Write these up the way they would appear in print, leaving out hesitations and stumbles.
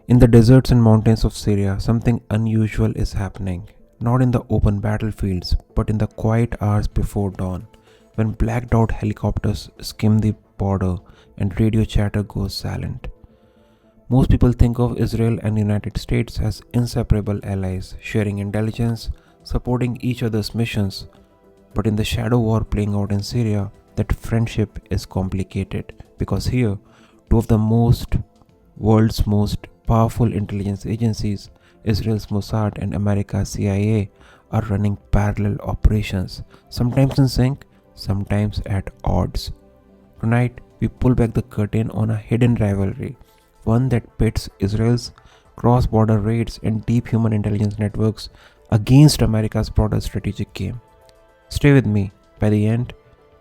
In the deserts and mountains of Syria, something unusual is happening. Not in the open battlefields, but in the quiet hours before dawn, when blacked out helicopters skim the border and radio chatter goes silent. Most people think of Israel and United States as inseparable allies, sharing intelligence, supporting each other's missions, but in the shadow war playing out in Syria, that friendship is complicated because here, two of the world's most powerful intelligence agencies, Israel's Mossad and America's CIA, are running parallel operations, sometimes in sync, sometimes at odds. Tonight, we pull back the curtain on a hidden rivalry, one that pits Israel's cross border raids and deep human intelligence networks against America's broader strategic game. Stay with me. By the end,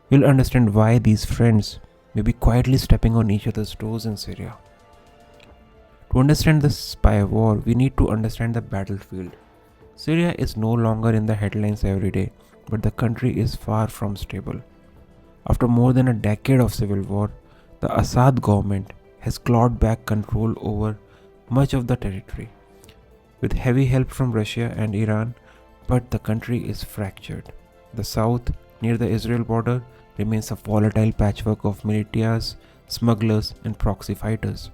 you'll understand why these friends may be quietly stepping on each other's toes in Syria. To understand the spy war, we need to understand the battlefield. Syria is no longer in the headlines every day, but the country is far from stable. After more than a decade of civil war, the Assad government has clawed back control over much of the territory, with heavy help from Russia and Iran, but the country is fractured. The south, near the Israel border, remains a volatile patchwork of militias, smugglers, and proxy fighters.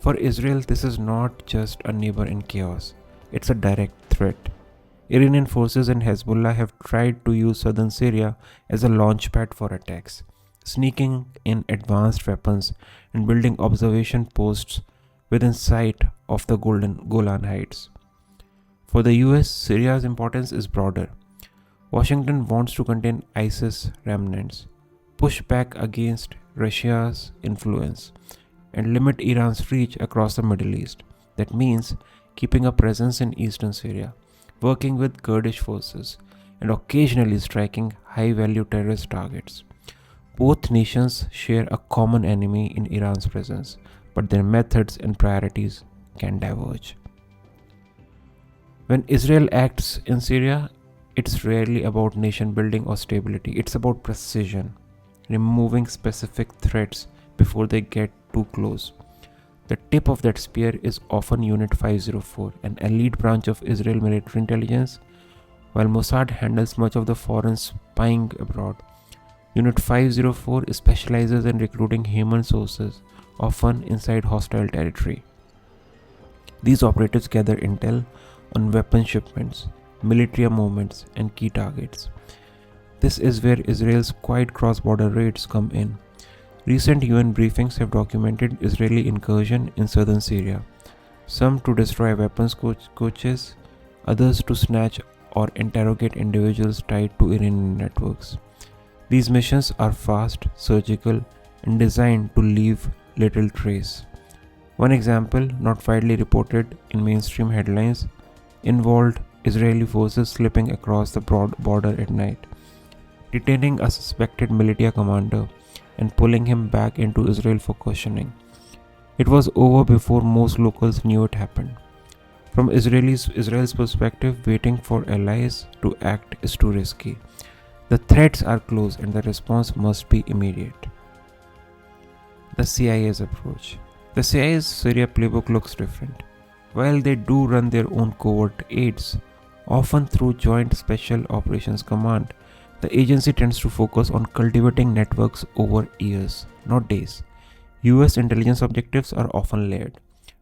For Israel, this is not just a neighbor in chaos, it's a direct threat. Iranian forces and Hezbollah have tried to use southern Syria as a launchpad for attacks, sneaking in advanced weapons and building observation posts within sight of the Golan Heights. For the US, Syria's importance is broader. Washington wants to contain ISIS remnants, push back against Russia's influence, and limit Iran's reach across the Middle East. That means keeping a presence in eastern Syria, working with Kurdish forces, and occasionally striking high value terrorist targets. Both nations share a common enemy in Iran's presence, but their methods and priorities can diverge. When Israel acts in Syria, it's rarely about nation building or stability, it's about precision, removing specific threats before they get too close. The tip of that spear is often Unit 504, an elite branch of Israel military intelligence, while Mossad handles much of the foreign spying abroad. Unit 504 specializes in recruiting human sources, often inside hostile territory. These operatives gather intel on weapon shipments, military movements, and key targets. This is where Israel's quiet cross-border raids come in. Recent UN briefings have documented Israeli incursion in southern Syria, some to destroy weapons coaches, others to snatch or interrogate individuals tied to Iranian networks. These missions are fast, surgical, and designed to leave little trace. One example, not widely reported in mainstream headlines, involved Israeli forces slipping across the broad border at night, detaining a suspected militia commander and pulling him back into Israel for questioning. It was over before most locals knew it happened. From Israel's perspective, waiting for allies to act is too risky. The threats are close and the response must be immediate. The CIA's approach. The CIA's Syria playbook looks different. While they do run their own covert aids, often through Joint Special Operations Command, the agency tends to focus on cultivating networks over years, not days. US intelligence objectives are often layered.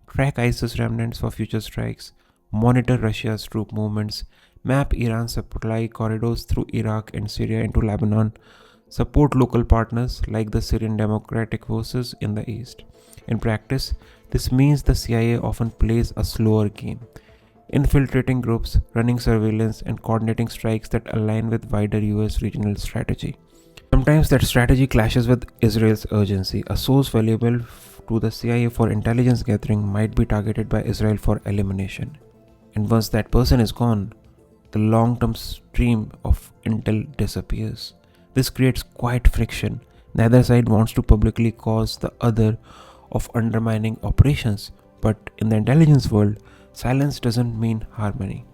Track ISIS remnants for future strikes, monitor Russia's troop movements, map Iran's supply corridors through Iraq and Syria into Lebanon, support local partners like the Syrian Democratic Forces in the east. In practice, this means the CIA often plays a slower game, infiltrating groups, running surveillance, and coordinating strikes that align with wider US regional strategy. Sometimes that strategy clashes with Israel's urgency. A source valuable to the CIA for intelligence gathering might be targeted by Israel for elimination. And once that person is gone, the long-term stream of intel disappears. This creates quiet friction. Neither side wants to publicly cause the other of undermining operations, but in the intelligence world, silence doesn't mean harmony.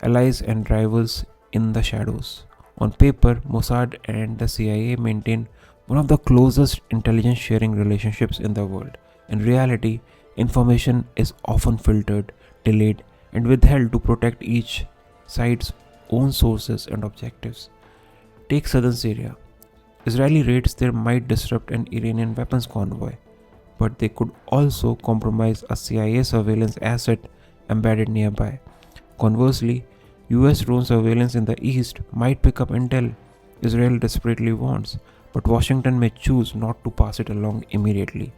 Allies and rivals in the shadows. On paper, Mossad and the CIA maintain one of the closest intelligence sharing relationships in the world. In reality, Information is often filtered, delayed, and withheld to protect each side's own sources and objectives. Take southern Syria. Israeli raids there might disrupt an Iranian weapons convoy, but they could also compromise a CIA surveillance asset embedded nearby. Conversely, US drone surveillance in the east might pick up intel Israel desperately wants, but Washington may choose not to pass it along immediately.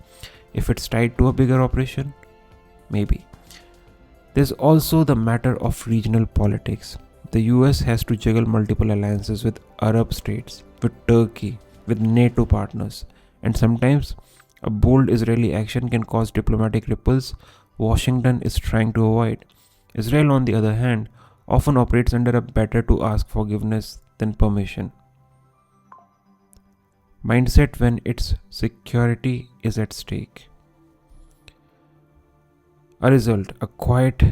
If it's tied to a bigger operation, maybe. There's also the matter of regional politics. The US has to juggle multiple alliances with Arab states, with Turkey, with NATO partners, and sometimes a bold Israeli action can cause diplomatic ripples Washington is trying to avoid. Israel, on the other hand, often operates under a better to ask forgiveness than permission mindset when its security is at stake. A result, a quiet,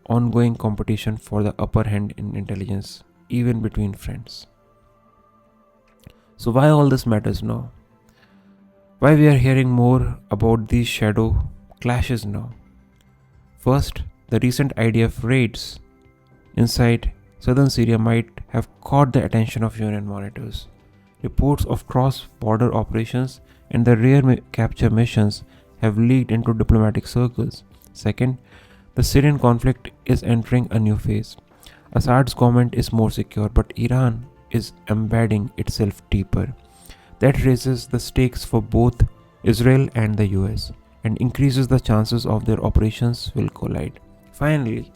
ongoing competition for the upper hand in intelligence, even between friends. So, why all this matters now? Why we are hearing more about these shadow clashes now? First, the recent IDF raids inside southern Syria might have caught the attention of UN monitors. Reports of cross-border operations and the rare capture missions have leaked into diplomatic circles. Second, the Syrian conflict is entering a new phase. Assad's government is more secure, but Iran is embedding itself deeper. That raises the stakes for both Israel and the US and increases the chances of their operations will collide. Finally,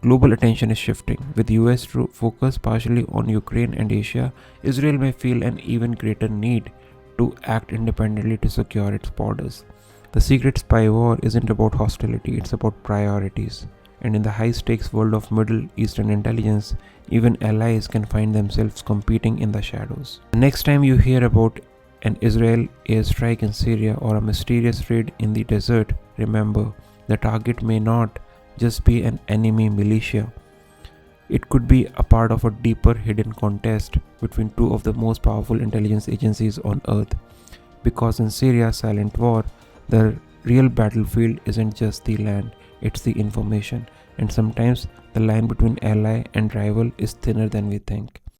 global attention is shifting. With US focus partially on Ukraine and Asia, Israel may feel an even greater need to act independently to secure its borders. The secret spy war isn't about hostility, it's about priorities. And in the high stakes world of Middle Eastern intelligence, even allies can find themselves competing in the shadows. The next time you hear about an Israel airstrike in Syria or a mysterious raid in the desert, remember the target may not just be an enemy militia. It could be a part of a deeper hidden contest between two of the most powerful intelligence agencies on earth. Because in Syria's silent war, the real battlefield isn't just the land, it's the information. And sometimes the line between ally and rival is thinner than we think.